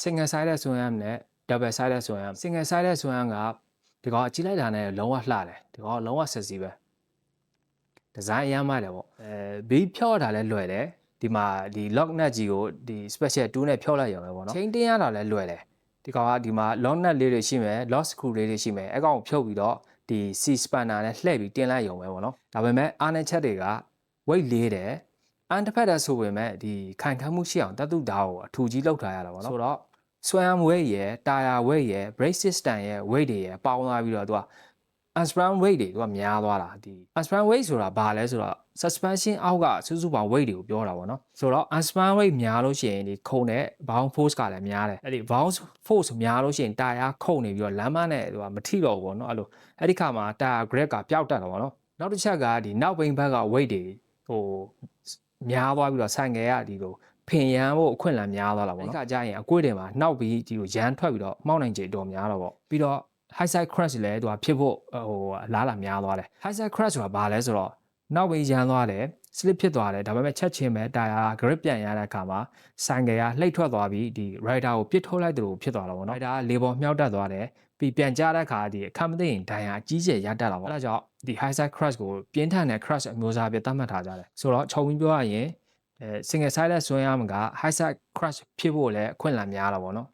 single sided ဆိုရင်နဲ့ double sided ဆိုရင် single sided ဆိုရင်ကဒီကောင်ကြည့်လိုက်တာနဲ့လုံးဝလှတယ်ဒီကောင်လုံးဝဆက်စီပဲဒီဇိုင်းအရမ်းမိုက်တယ်ပေါ့ဘေးဖြောက်တာလည်းလွယ်တယ်ဒီမှာဒီ lock nut ကြီးကိုဒီ special 2နဲ့ဖြောက်လိုက်ရုံပဲပေါ့နော် chain တင်းရတာလည်းလွယ်တယ်ဒီကောင်ကဒီမှာ lock nut လေးတွေရှိမယ် lock screw လေးတွေရှိမယ်အဲ့ကောင်ကိုဖြုတ်ပြီးတော့ဒီ C spanner နဲ့လှည့်ပြီးတင်လိုက်ရုံပဲပေါ့နော်ဒါပေမဲ့အားနည်းချက်တွေက weight လေးတယ်အန်တစ်ဖက်တည်းဆိုပေမဲ့ဒီခိုင်ခန့်မှုရှိအောင်တတ်သူဓာတ်ကိုအထူကြီးလောက်ထားရတာပေါ့နော်ဆိုတော့ဆွဲအား weight ရယ်တာယာ weight ရယ် brake system ရယ် weight တွေရယ်ပေါင်းသွားပြီးတော့သူက unsprung weight တွေသူကများသွားတာဒီ unsprung weight ဆိုတာဘာလဲဆိုတော့ suspension အောက်ကစုစုပေါင်း weight တွေကိုပြောတာပေါ့နော်ဆိုတော့ unsprung weight များလို့ရှိရင်ဒီခုန်တဲ့ bound force ကလည်းများတယ်အဲ့ဒီ bound force များလို့ရှိရင်တာယာခုန်နေပြီးတော့လမ်းမနဲ့သူကမထိတော့ဘူးပေါ့နော်အဲ့ဒီခါမှာတာယာ grip ကပျောက်တတ်တယ်ပေါ့နော်နောက်တစ်ချက်ကဒီနောက်ဘိန်းဘက်က weight တွေဟိုများသွားပြီးတော့ဆိုင်ငယ်ရဒီလိုဖင်ရမ်းဖို့အခွင့်အလမ်းများသွားတာပေါ့နော်ဒီခါကျရင်အကွေ့တွေမှာနှောက်ပြီးဒီလိုရမ်းထွက်ပြီးတော့မှောက်နိုင်ခြေတော်များတော့ပေါ့ပြီးတော့ high side crash လည်းသူကဖြစ်ဖို့ဟိုအလားလာများသွားတယ် high side crash ဆိုတာဘာလဲဆိုတော့နောက်ပြီးရမ်းသွားတယ် slip ဖြစ်သွားတယ်ဒါပေမဲ့ချက်ချင်းပဲတာယာ grip ပြန်ရတဲ့အခါမှာဆိုင်ငယ်ရလှိမ့်ထွက်သွားပြီးဒီ rider ကိုပစ်ထုတ်လိုက်တယ်လို့ဖြစ်သွားတာပေါ့နော် rider ကလေပေါ်မြှောက်တက်သွားတယ်ပြီးပြန်ကြတဲ့အခါဒီအခက်မသိရင်ဒဏ်ရာအကြီးကျယ်ရတတ်တာပေါ့အဲဒါကြောင့်ဒီ high side crash ကိုပြင်းထန်တဲ့ crash အမျိုးအစားအဖြစ်သတ်မှတ်ထားကြတယ်ဆိုတော့ခြုံပြီးပြောရရင်single sided ဆွဲရမှာက high side crash ဖြစ်ဖို့လည်းအခွင့်အလမ်းများတာပေါ့နော်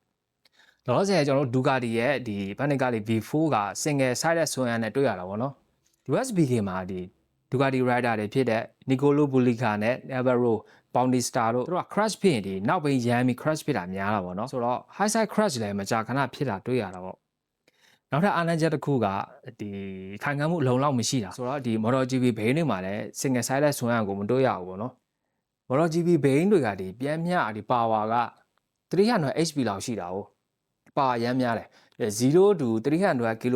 လောလောဆယ်ကျွန်တော်တို့ Ducati ရဲ့ဒီ Panigale V4 က single sided ဆွဲရနဲ့တွေ့ရတာပေါ့နော် USBK မှာဒီ Ducati rider တွေဖြစ်တဲ့ Nicolo Bullica နဲ့ Navarro Bautista တို့က crash ဖြစ်ရင်ဒီနောက်ဘိန်းရမ်းပြီး crash ဖြစ်တာများတာပေါ့နော်ဆိုတော့ high side crash လည်းမကြာခဏဖြစ်တာတွေ့ရတာပေါ့နောက်ထပ်အားနည်းချက်တစ်ခုကဒီခိုင်ခံမှုအလုံးလောက်မရှိတာဆိုတော့ဒီ MotoGP ဘိန်းတွေမှာလည်း single sided ဆွဲရကိုမတွေ့ရဘူးပေါ့နော် MotoGP ဘိန်းတွေကဒီပြန်မြဒီ power က300 HP လောက်ရှိတာ哦ပါရမ်းများတယ်0 to 300 km/h ကို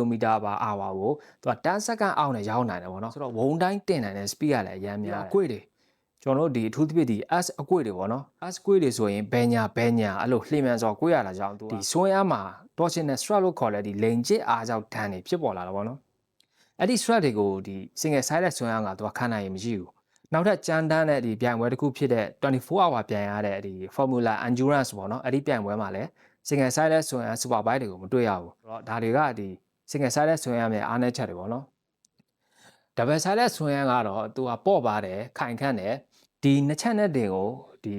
သူက10 second အောက်နဲ့ရောက်နိုင်တယ်ပေါ့နော်ဆိုတော့ဝုန်းတိုင်းတင်နိုင်တဲ့ speed ကလည်းအရမ်းများတယ်အကွေ့တွေကျွန်တော်တို့ဒီအထူးသဖြင့်ဒီ S အကွေ့တွေပေါ့နော် S ကွေ့တွေဆိုရင်ဘဲညာအဲ့လိုလှိမ့်မြန်စွာကွေ့ရတာကြောင့်သူဒီဆွဲအားမှာ torsional strut လို့ခေါ်တဲ့ဒီလိန်ကျစ်အားကြောင့်ဒဏ်တွေဖြစ်ပေါ်လာတာပေါ့နော်အဲ့ဒီ strut တွေကိုဒီ single sided ဆွဲအားကသူကခံနိုင်ရင်မရှိဘူးနောက်ထပ်ကြမ်းတမ်းတဲ့ဒီပြိုင်ပွဲတစ်ခုဖြစ်တဲ့24 hour ပြိုင်ရတဲ့ဒီ Formula Endurance ပေါ့နော်အဲ့ဒီပြိုင်ပွဲမှာလည်း single sided ဆွဲအား super bike တွေကိုမတွေ့ရဘူးဆိုတော့ဒါတွေကဒီ single sided ဆွဲအားရဲ့အားနည်းချက်တွေပေါ့နော် double sided ဆွဲအားကတော့သူကပေါ့ပါတယ်ခိုင်ခန့်တယ်ဒီနှစ်ချက်နဲ့တင်ကိုဒီ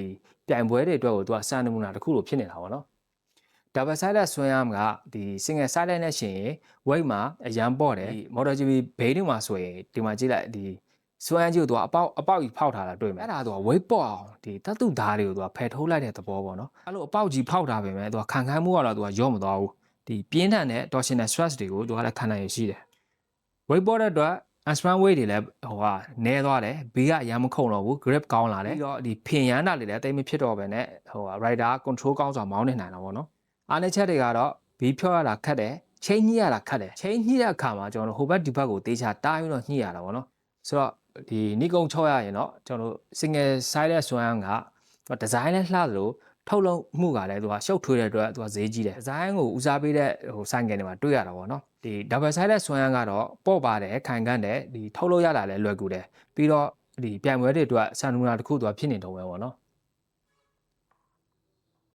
ပြိုင်ပွဲတွေအတွက်ကိုသူကစံနမူနာတစ်ခုလိုဖြစ်နေတာပေါ့နော် double sided ဆွဲအားကဒီ single sided နဲ့ရှင်ရင် weight မှာအရန်ပေါ့တယ်ဒီ MotoGP ဘိန်းတွေမှာဆိုရင်ဒီမှာကြည့်လိုက်ဒီဆွဲအားကြီးကိုသူကအပေါက်ကြီးဖောက်ထားတာတွေ့မယ်အဲ့ဒါသူက weight ပေါ့အောင်ဒီတတ်သူဓာတ်တွေကိုသူကဖယ်ထုတ်လိုက်တဲ့သဘောပေါ့နော်အဲ့လိုအပေါက်ကြီးဖောက်ထားပေမဲ့သူကခံခိုင်းမှုကတော့သူကရော့မသွားဘူးဒီပြင်းထန်တဲ့ torsional stress တွေကိုသူကလည်းခံနိုင်ရရှိတယ် weight ပေါ့တဲ့အတွက် unsprung weight တွေလည်းဟိုကနည်းသွားတယ်ဘေးကအရန်မခုန်တော့ဘူး grip ကောင်းလာတယ်ပြီးတော့ဒီဖင်ရမ်းတာတွေလည်းတိတ်မဖြစ်တော့ဘဲနဲ့ဟိုက rider control ကောင်းစွာမောင်းနေနိုင်တာပေါ့နော်အားနည်းချက်တွေကတော့ဘေးဖြောရတာခက်တယ်chain ညှိရတာခက်တယ်chain ညှိတဲ့အခါမှာကျွန်တော်တို့ဟိုဘက်ဒီဘက်ကိုတေးချတားပြီးတော့ညှိရတာပေါ့နော်ဆိုတော့ဒီနီကုံ6ရရင်တော့ကျွန်တော်တို့ single sided ဆွဲအားကဒီဇိုင်းနဲ့လှလို့ထုတ်လုပ်မှုကလည်းသူကရှုပ်ထွေးတဲ့အတွက်သူကဈေးကြီးတယ်ဒီဇိုင်းကိုဦးစားပေးတဲ့ဟိုဆိုင်ငယ်တွေမှာတွေ့ရတာပေါ့နော်ဒီ double sided ဆွဲအားကတော့ပေါ့ပါတယ်ခိုင်ခန့်တယ်ဒီထုတ်လုပ်ရတာလည်းလွယ်ကူတယ်ပြီးတော့ဒီပြိုင်ပွဲတွေအတွက်စံနမူနာတစ်ခုသူကဖြစ်နေတော့ပဲပေါ့နော်